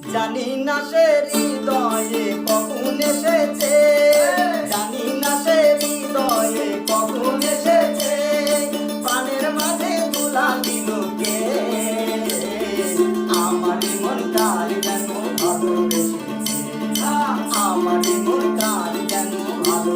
জানি না সে হৃদয়ে কখন এসেছে, জানি না সে হৃদয়ে কখন এসেছে, প্রাণের মাঝে তুলা দিল কে, আমার মন কার যেন ভালোবেসেছে, আমার মন কার যেন ভালো